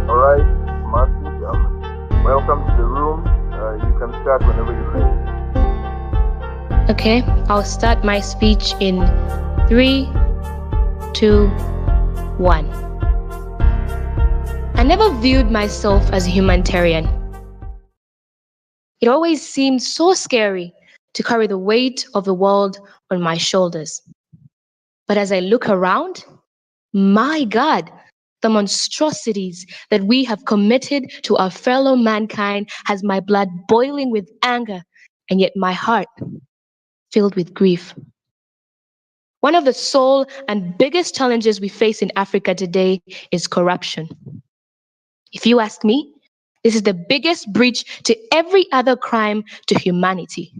All right, Marcy, welcome to the room. You can start whenever you're ready. Okay, I'll start my speech in 3, 2, 1. I never viewed myself as a humanitarian. It always seemed so scary to carry the weight of the world on my shoulders. But as I look around, my God, the monstrosities that we have committed to our fellow mankind has my blood boiling with anger, and yet my heart filled with grief. One of the sole and biggest challenges we face in Africa today is corruption. If you ask me, this is the biggest breach to every other crime to humanity.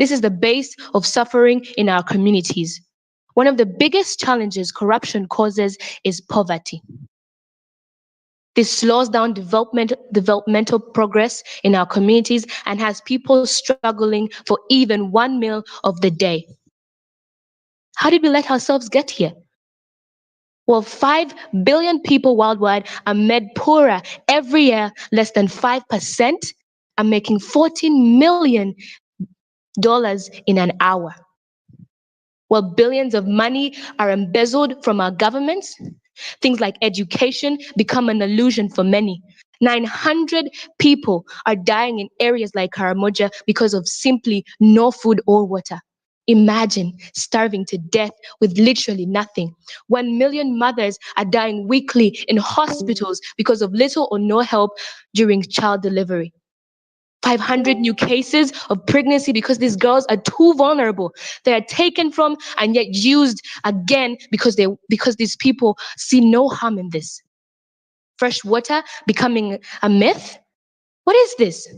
This is the base of suffering in our communities. One of the biggest challenges corruption causes is poverty. This slows down developmental progress in our communities and has people struggling for even one meal of the day. How did we let ourselves get here? Well, 5 billion people worldwide are made poorer every year. Less than 5% are making $14 million in an hour. While billions of money are embezzled from our governments, things like education become an illusion for many. 900 people are dying in areas like Karamoja because of simply no food or water. Imagine starving to death with literally nothing. 1 million mothers are dying weekly in hospitals because of little or no help during child delivery. 500 new cases of pregnancy because these girls are too vulnerable. They are taken from and yet used again because these people see no harm in this. Fresh water becoming a myth? What is this?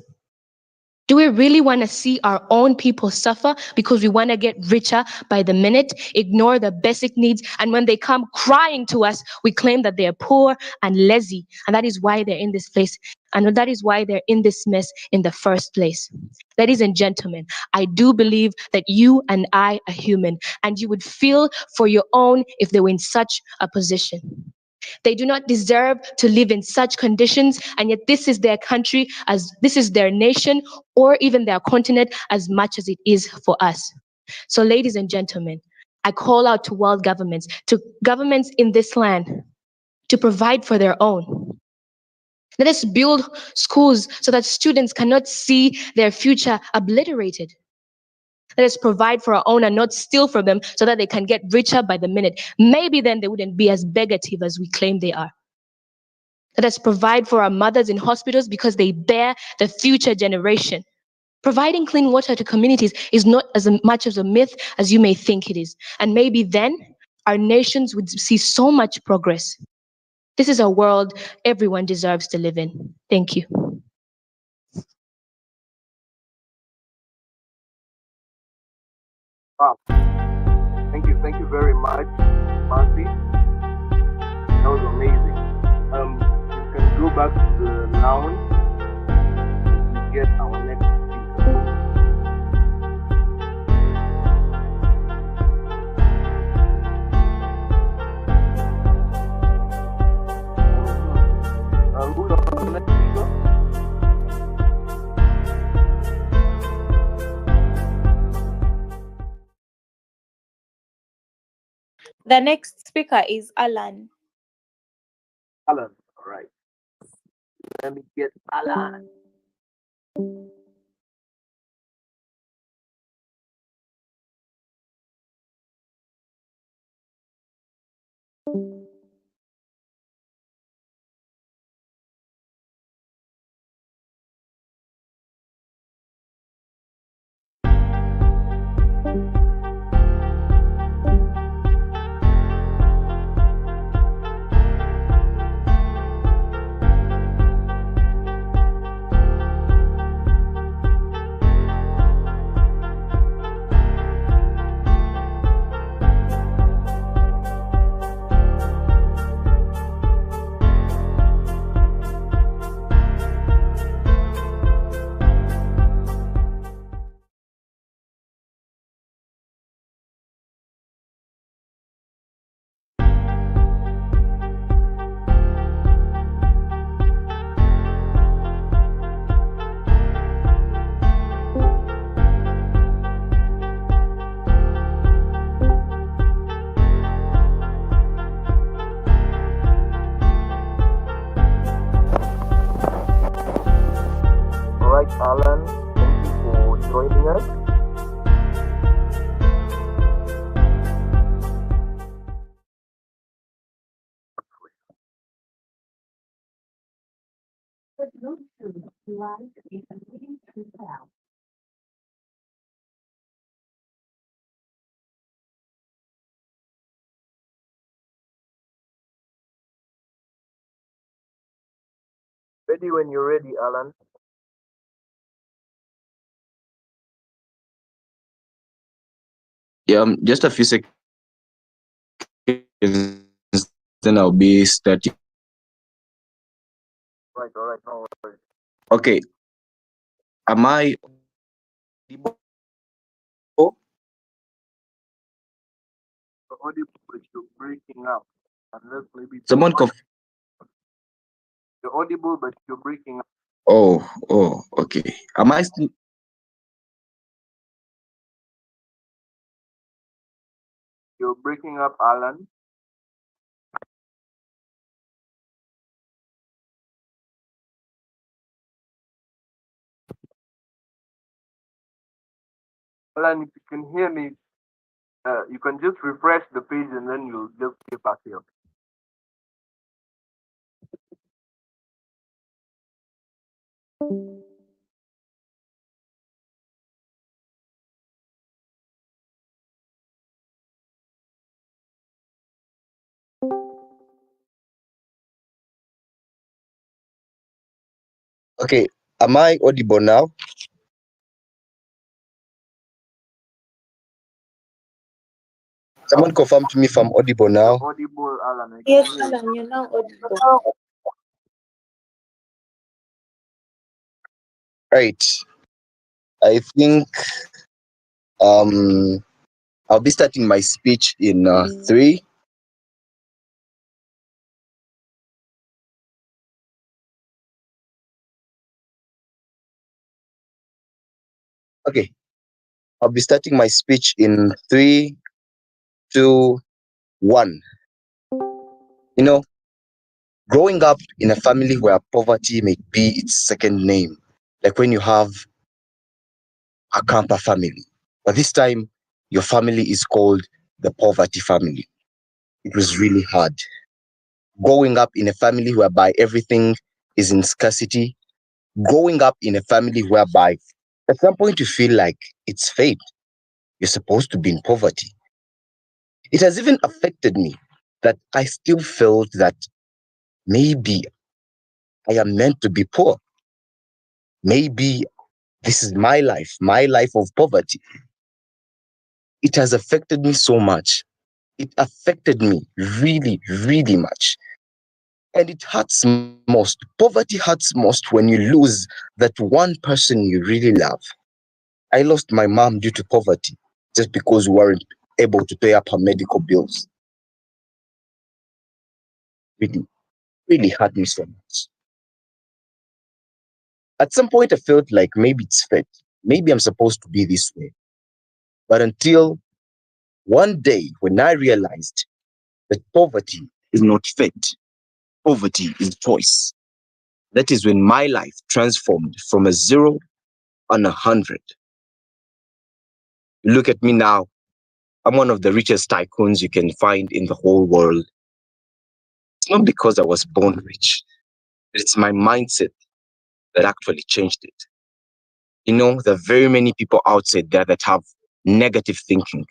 Do we really want to see our own people suffer because we want to get richer by the minute, ignore the basic needs, and when they come crying to us, we claim that they are poor and lazy, and that is why they're in this place, and that is why they're in this mess in the first place. Ladies and gentlemen, I do believe that you and I are human, and you would feel for your own if they were in such a position. They do not deserve to live in such conditions, and yet this is their country, as this is their nation, or even their continent, as much as it is for us. So, ladies and gentlemen, I call out to world governments, to governments in this land, to provide for their own. Let us build schools so that students cannot see their future obliterated. Let us provide for our own and not steal from them so that they can get richer by the minute. Maybe then they wouldn't be as beggative as we claim they are. Let us provide for our mothers in hospitals because they bear the future generation. Providing clean water to communities is not as much of a myth as you may think it is. And maybe then our nations would see so much progress. This is a world everyone deserves to live in. Thank you. Wow. Thank you very much, Marcy. That was amazing. You can go back to the lounge and get our next speaker. Who's our next speaker? The next speaker is Alan. Alan, all right. Let me get Alan. Alan, thank you for joining us. Ready when you're ready, Alan. Yeah, just a few seconds, then I'll be starting. Right, all right, no worries. Okay, am I audible? The audio but you're breaking up. Unless maybe Someone you're audible but you're breaking up. okay. Am I still? You're breaking up, Alan. Alan, if you can hear me, you can just refresh the page and then you'll just get back here. Okay, am I audible now? Someone confirm to me if I'm audible now. You're audible, Alan. I can Yes, hear you. Alan, you're now audible. Right. I think um I'll be starting my speech in 3. Okay, I'll be starting my speech in 3, 2, 1. You know, growing up in a family where poverty may be its second name, like when you have a Kampa family, but this time your family is called the poverty family. It was really hard. Growing up in a family whereby everything is in scarcity, growing up in a family whereby at some point you feel like it's fate. You're supposed to be in poverty. It has even affected me that I still felt that maybe I am meant to be poor. Maybe this is my life of poverty. It has affected me so much. It affected me really, really much. And it hurts most. Poverty hurts most when you lose that one person you really love. I lost my mom due to poverty just because we weren't able to pay up her medical bills. Really, really hurt me so much. At some point, I felt like maybe it's fate. Maybe I'm supposed to be this way. But until one day when I realized that poverty is not fate, poverty is choice. That is when my life transformed from a 0 and 100. Look at me now. I'm one of the richest tycoons you can find in the whole world. It's not because I was born rich, but it's my mindset that actually changed it. You know, there are very many people outside there that have negative thinking.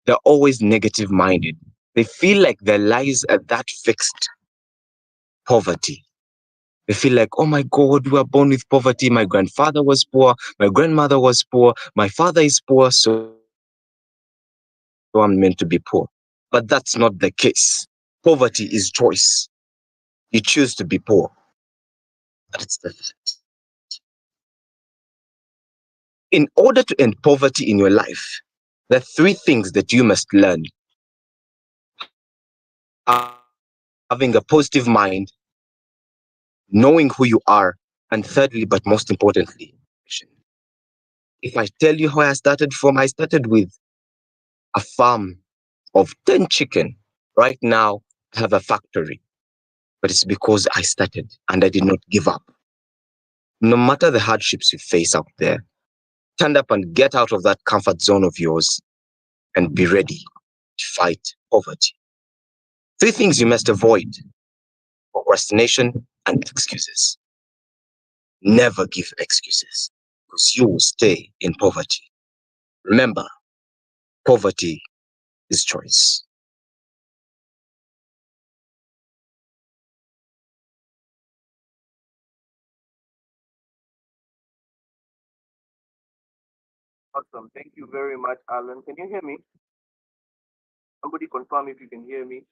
They're always negative minded. They feel like their lives are that fixed. Poverty. They feel like, oh my God, we were born with poverty. My grandfather was poor. My grandmother was poor. My father is poor. So I'm meant to be poor. But that's not the case. Poverty is choice. You choose to be poor. That's the fact. In order to end poverty in your life, there are 3 things that you must learn: having a positive mind, knowing who you are, and thirdly, but most importantly, action. If I tell you how I started from, I started with a farm of 10 chicken. Right now, I have a factory, but it's because I started and I did not give up. No matter the hardships you face out there, stand up and get out of that comfort zone of yours and be ready to fight poverty. 3 things you must avoid: procrastination and excuses. Never give excuses, because you will stay in poverty. Remember, poverty is choice. Awesome. Thank you very much, Alan. Can you hear me? Somebody confirm if you can hear me.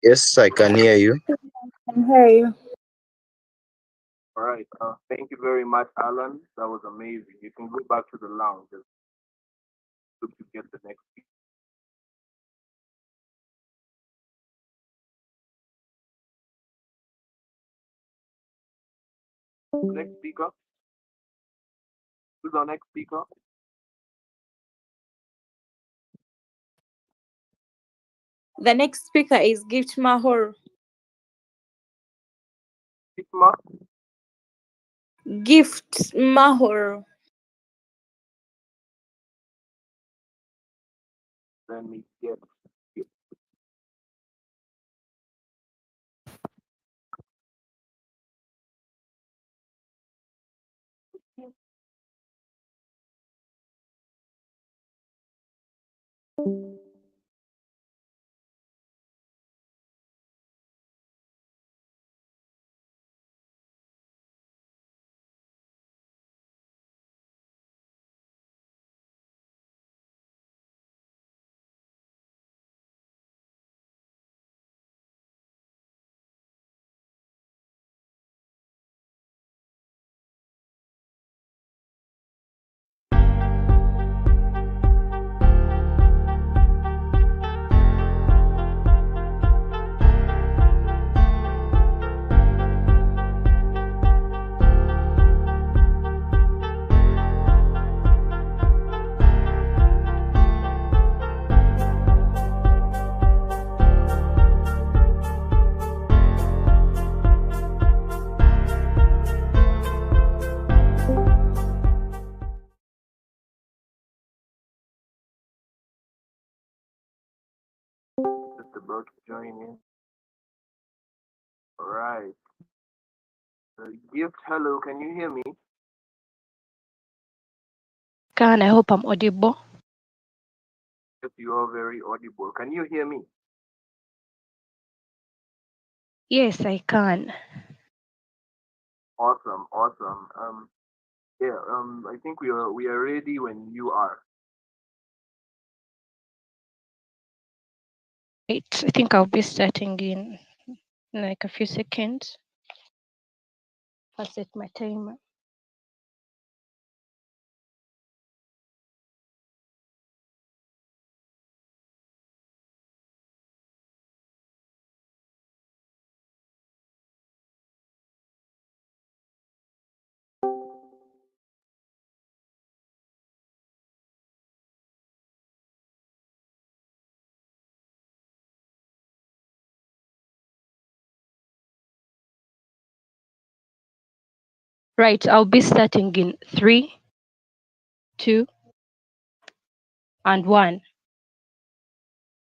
Yes, I can hear you. I can hear you. All right. Thank you very much, Alan. That was amazing. You can go back to the lounge. Just look to get the next speaker. Next speaker. Who's our next speaker? The next speaker is Gift Mahor. Isma. Gift Mahor. Let me get. Just about to join in. All right. Gift, hello. Can you hear me? Can I hope I'm audible? Yes, you are very audible. Can you hear me? Yes, I can. Awesome, awesome. Yeah. I think we are ready when you are. Right. I think I'll be starting in like a few seconds. I'll set my timer. Right, I'll be starting in 3, 2, and 1.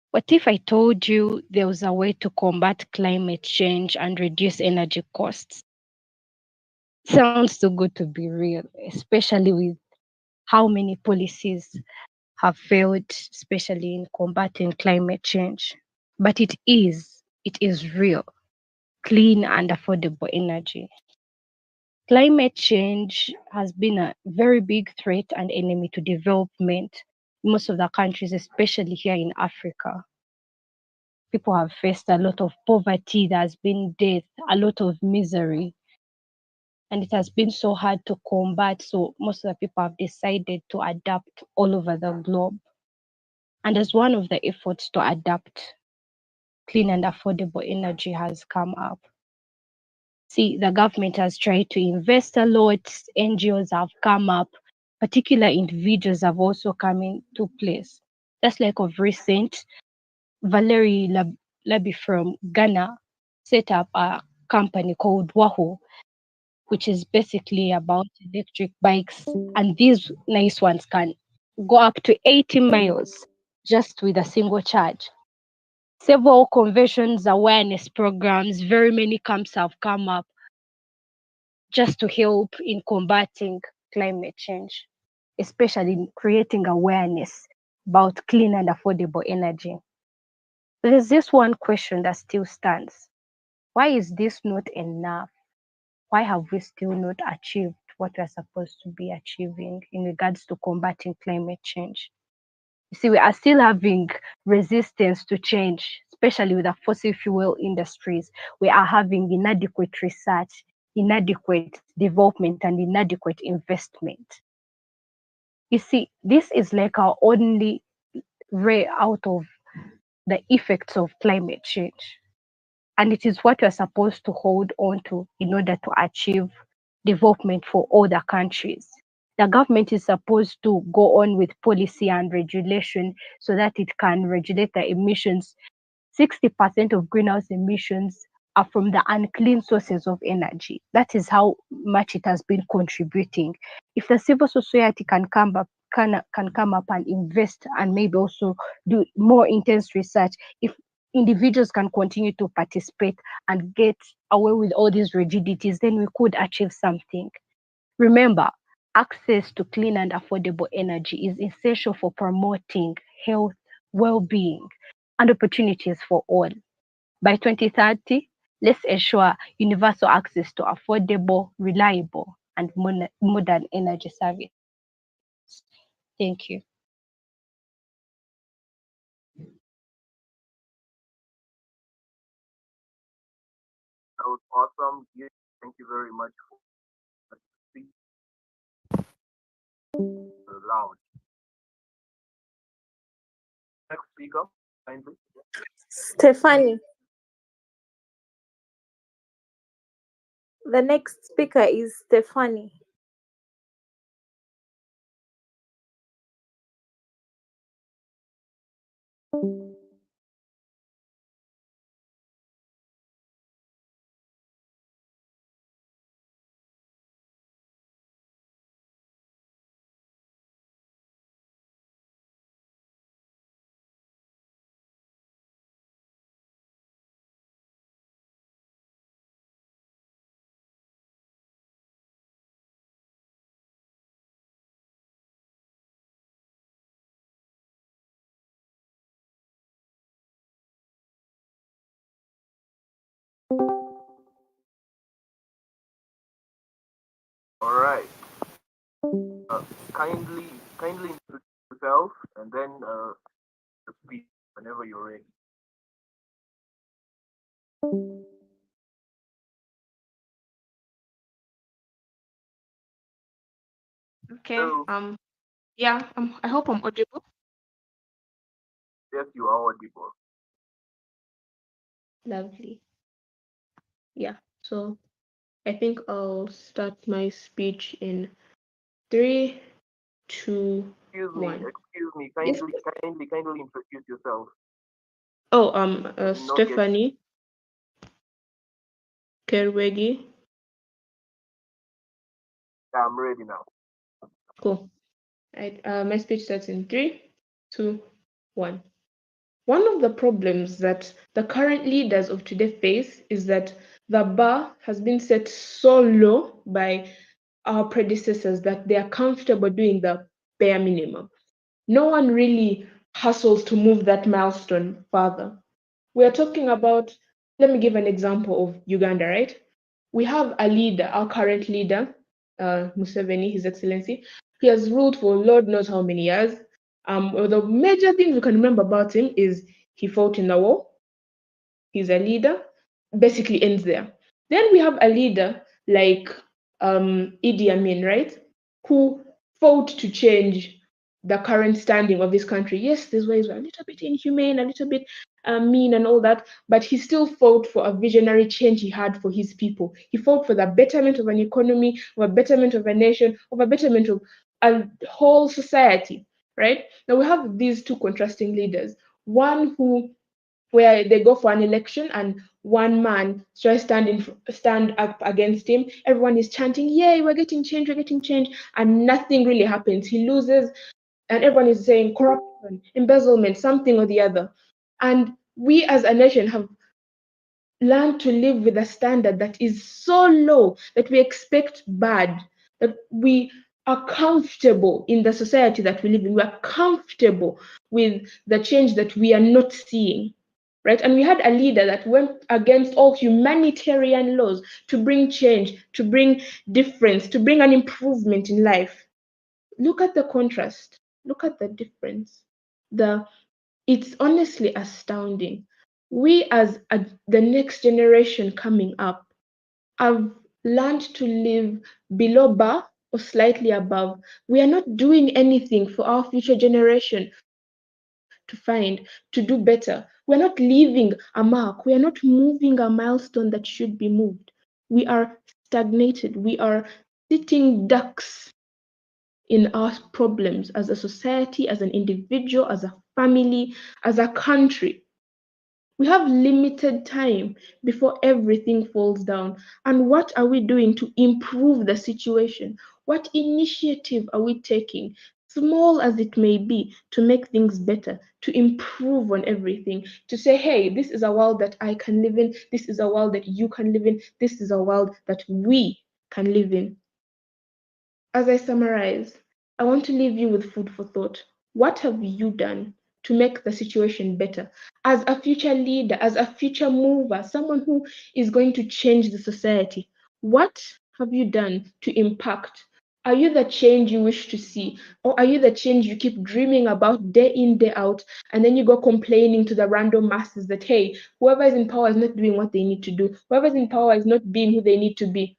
What if I told you there was a way to combat climate change and reduce energy costs? Sounds too good to be real, especially with how many policies have failed, especially in combating climate change. But it is real, clean and affordable energy. Climate change has been a very big threat and enemy to development in most of the countries, especially here in Africa. People have faced a lot of poverty, there has been death, a lot of misery, and it has been so hard to combat. So most of the people have decided to adapt all over the globe. And as one of the efforts to adapt, clean and affordable energy has come up. See, the government has tried to invest a lot, NGOs have come up, particular individuals have also come into place. Just like of recent, Valerie Labi from Ghana set up a company called Wahoo which is basically about electric bikes. And these nice ones can go up to 80 miles just with a single charge. Several conventions, awareness programs, very many camps have come up just to help in combating climate change, especially in creating awareness about clean and affordable energy. There's this one question that still stands. Why is this not enough? Why have we still not achieved what we're supposed to be achieving in regards to combating climate change? You see, we are still having resistance to change, especially with the fossil fuel industries. We are having inadequate research, inadequate development, and inadequate investment. You see, this is like our only way out of the effects of climate change. And it is what we're supposed to hold on to in order to achieve development for other countries. The government is supposed to go on with policy and regulation so that it can regulate the emissions. 60% of greenhouse emissions are from the unclean sources of energy. That is how much it has been contributing. If the civil society can come up can come up and invest and maybe also do more intense research, if individuals can continue to participate and get away with all these rigidities, then we could achieve something. Remember, access to clean and affordable energy is essential for promoting health, well-being, and opportunities for all. By 2030, let's ensure universal access to affordable, reliable, and modern energy services. Thank you. That was awesome. Yeah, thank you very much for the lounge. Next speaker, kindly. Stephanie. The next speaker is Stephanie. All right. Kindly introduce yourself and then speak whenever you're ready. Okay. So Yeah. I hope I'm audible. yes, you are audible. Lovely. Yeah. So I think I'll start my speech in 3, 2, Excuse me, 1. excuse me. Yes. Kindly introduce yourself. Oh, I did not get. Stephanie Kerwegi. I'm ready now. Cool. Right. My speech starts in 3, 2, 1. One of the problems that the current leaders of today face is that the bar has been set so low by our predecessors that they are comfortable doing the bare minimum. No one really hustles to move that milestone further. We are talking about, let me give an example of Uganda, right? We have a leader, our current leader, Museveni, His Excellency. He has ruled for Lord knows how many years. The major things we can remember about him is he fought in the war. He's a leader. Basically ends there. Then we have a leader like Idi Amin, right? Who fought to change the current standing of his country. Yes, these ways were a little bit inhumane, a little bit mean and all that, but he still fought for a visionary change he had for his people. He fought for the betterment of an economy, of a betterment of a nation, of a betterment of a whole society, right? Now we have these two contrasting leaders. One who where they go for an election and one man just stand up against him. Everyone is chanting, "Yay, we're getting change," and nothing really happens. He loses, and everyone is saying corruption, embezzlement, something or the other. And we as a nation have learned to live with a standard that is so low that we expect bad, that we are comfortable in the society that we live in. We are comfortable with the change that we are not seeing. Right? And we had a leader that went against all humanitarian laws to bring change, to bring difference, to bring an improvement in life. Look at the contrast. Look at the difference. It's honestly astounding. We, as the next generation coming up, have learned to live below bar or slightly above. We are not doing anything for our future generation to do better. We're not leaving a mark. We are not moving a milestone that should be moved. We are stagnated. We are sitting ducks in our problems as a society, as an individual, as a family, as a country. We have limited time before everything falls down. And what are we doing to improve the situation? What initiative are we taking, small as it may be, to make things better, to improve on everything, to say, hey, this is a world that I can live in, this is a world that you can live in, this is a world that we can live in. As I summarize, I want to leave you with food for thought. What have you done to make the situation better? As a future leader, as a future mover, someone who is going to change the society, what have you done to impact? Are you the change you wish to see? Or are you the change you keep dreaming about day in, day out, and then you go complaining to the random masses that, hey, whoever is in power is not doing what they need to do. Whoever is in power is not being who they need to be.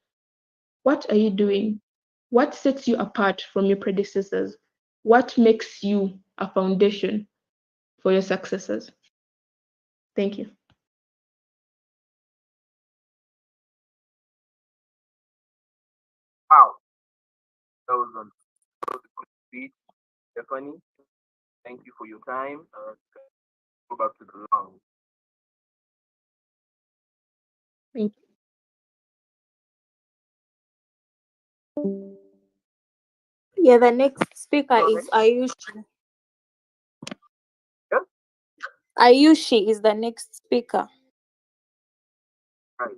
What are you doing? What sets you apart from your predecessors? What makes you a foundation for your successors? Thank you. Wow, that was a good speech, Stephanie. Thank you for your time. Go back to the lounge. Thank you. Yeah, the next speaker So is Ayushi. yeah, Ayushi is the next speaker. right.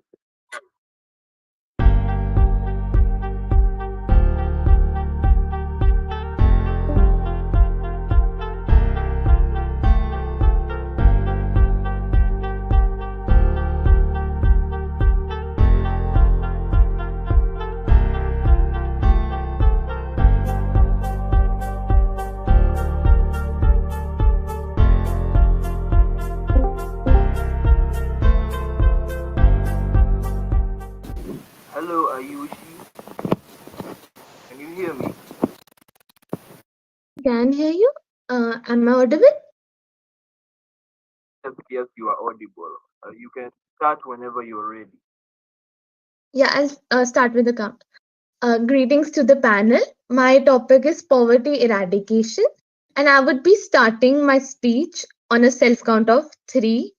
Hello, Ayushi. Can you hear me? Can hear you. Am I audible? Yes, you are audible. You can start whenever you're ready. Yeah, I'll start with the count. Greetings to the panel. My topic is poverty eradication, and I would be starting my speech on a self count of 3,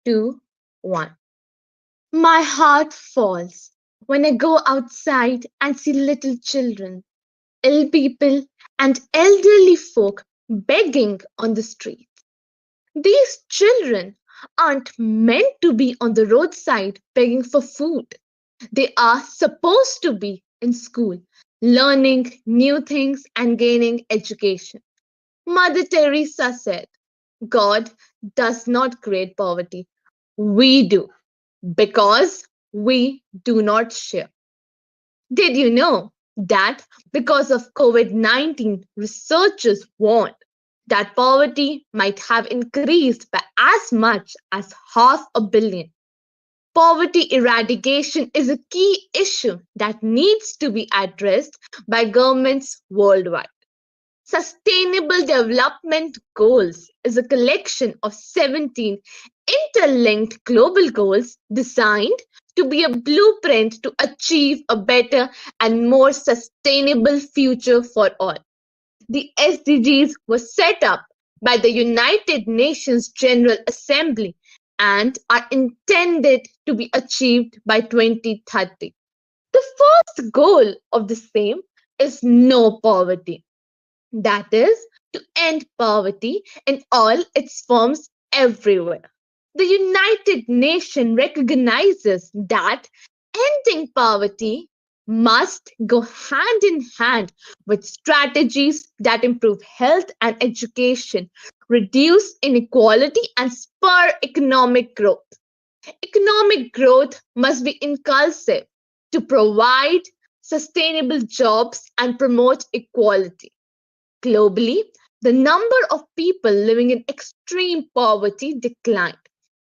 2, 1. My heart falls when I go outside and see little children, ill people, and elderly folk begging on the street. These children aren't meant to be on the roadside begging for food. They are supposed to be in school, learning new things and gaining education. Mother Teresa said, God does not create poverty. We do, because we do not share. Did you know that because of COVID-19, researchers warned that poverty might have increased by as much as 500 million? Poverty eradication is a key issue that needs to be addressed by governments worldwide. Sustainable Development Goals is a collection of 17 interlinked global goals designed to be a blueprint to achieve a better and more sustainable future for all. The SDGs were set up by the United Nations General Assembly and are intended to be achieved by 2030. The first goal of the same is no poverty. That is, to end poverty in all its forms everywhere. The United Nations recognizes that ending poverty must go hand in hand with strategies that improve health and education, reduce inequality, and spur economic growth. Economic growth must be inclusive to provide sustainable jobs and promote equality. Globally, the number of people living in extreme poverty declined.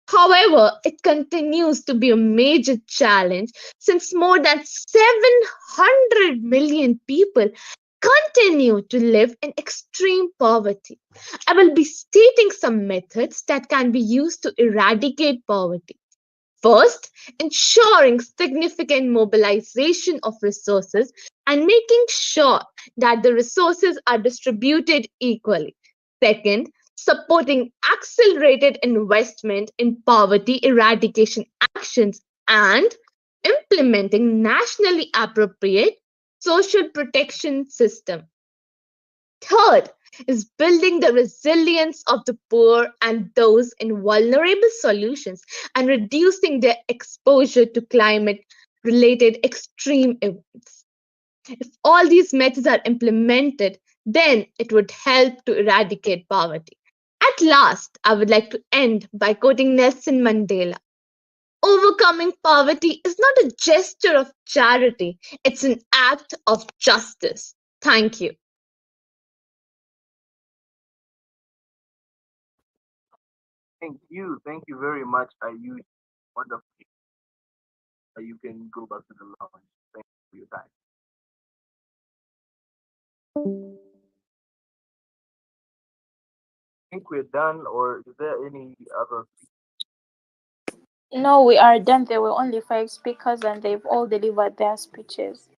However, it continues to be a major challenge since more than 700 million people continue to live in extreme poverty. I will be stating some methods that can be used to eradicate poverty. First, ensuring significant mobilization of resources and making sure that the resources are distributed equally. Second, supporting accelerated investment in poverty eradication actions and implementing nationally appropriate social protection system. Third is building the resilience of the poor and those in vulnerable solutions and reducing their exposure to climate related extreme events. If all these methods are implemented, then it would help to eradicate poverty. At last, I would like to end by quoting Nelson Mandela. Overcoming poverty is not a gesture of charity, it's an act of justice. Thank you. Thank you very much. You wonderful. You can go back to the lounge. Thank you for your time. I think we're done, or is there any other? No, we are done. There were only 5 speakers and they've all delivered their speeches.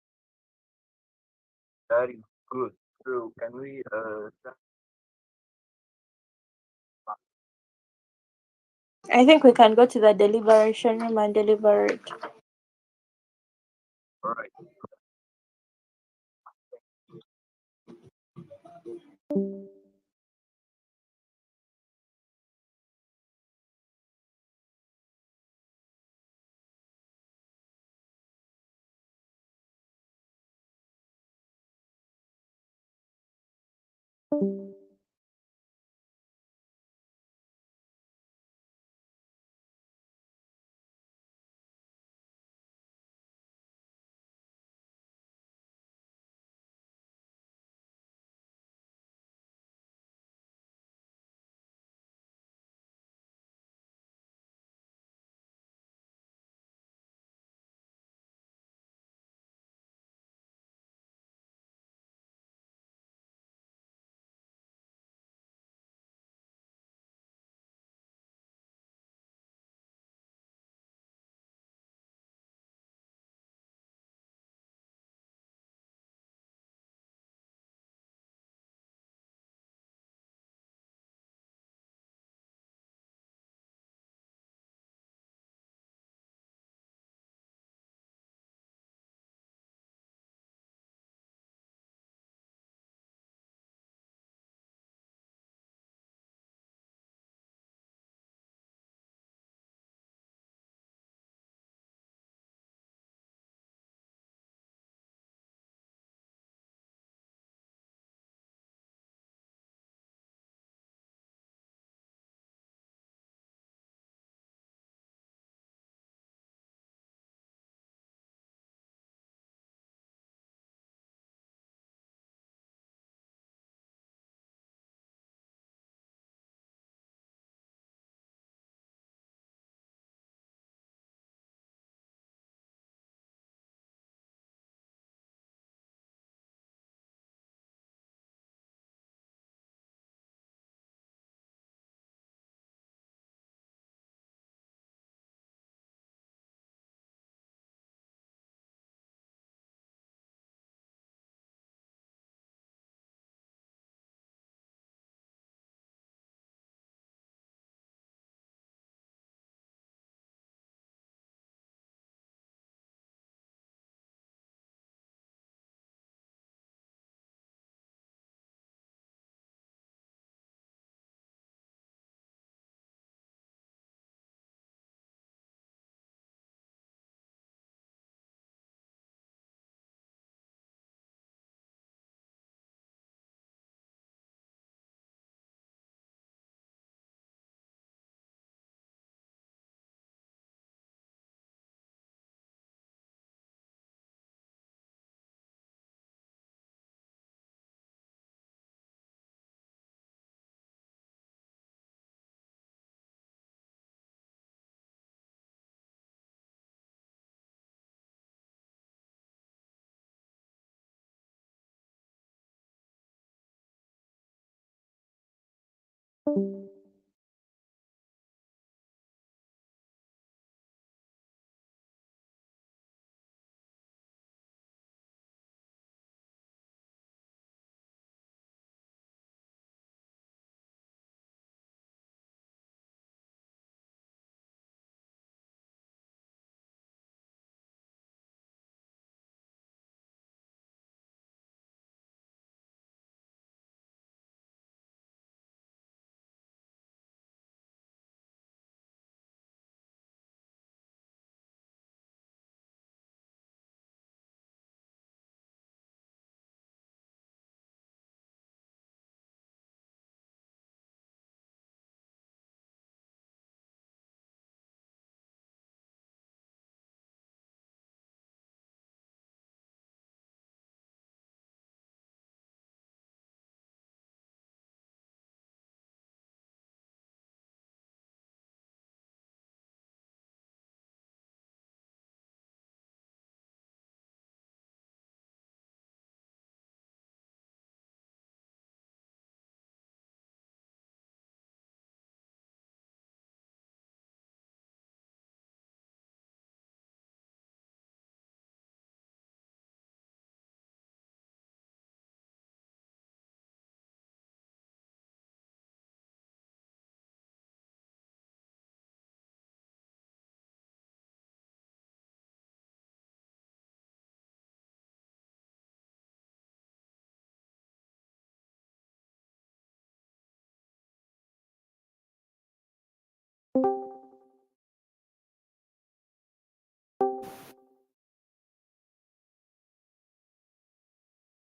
That is good. So can we I think we can go to the deliberation room and deliberate. all right.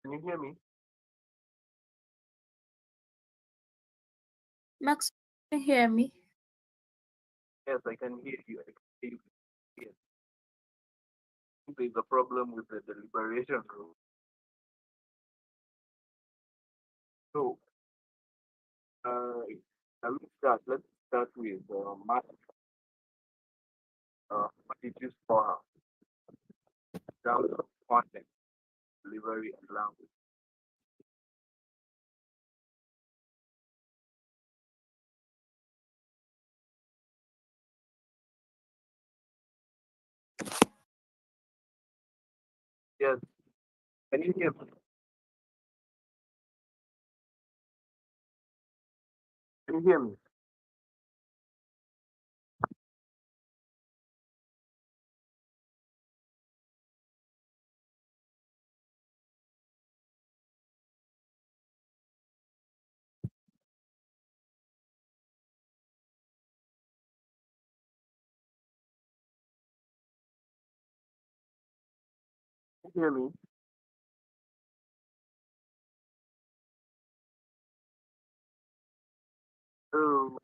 Can you hear me? Max, can you hear me? Yes, I can hear you. I can hear you. Yes. I think there's a problem with the deliberation room. So, shall we start? Let's start with Matt. What did you score in terms of content, delivery, and language? Yes. Can you hear me? Can you hear me? Can you hear me? Oh,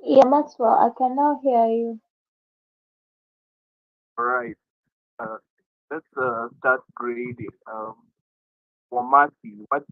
Yeah, Maxwell, I can now hear you. all right. Uh, let's start grading. For Matthew, what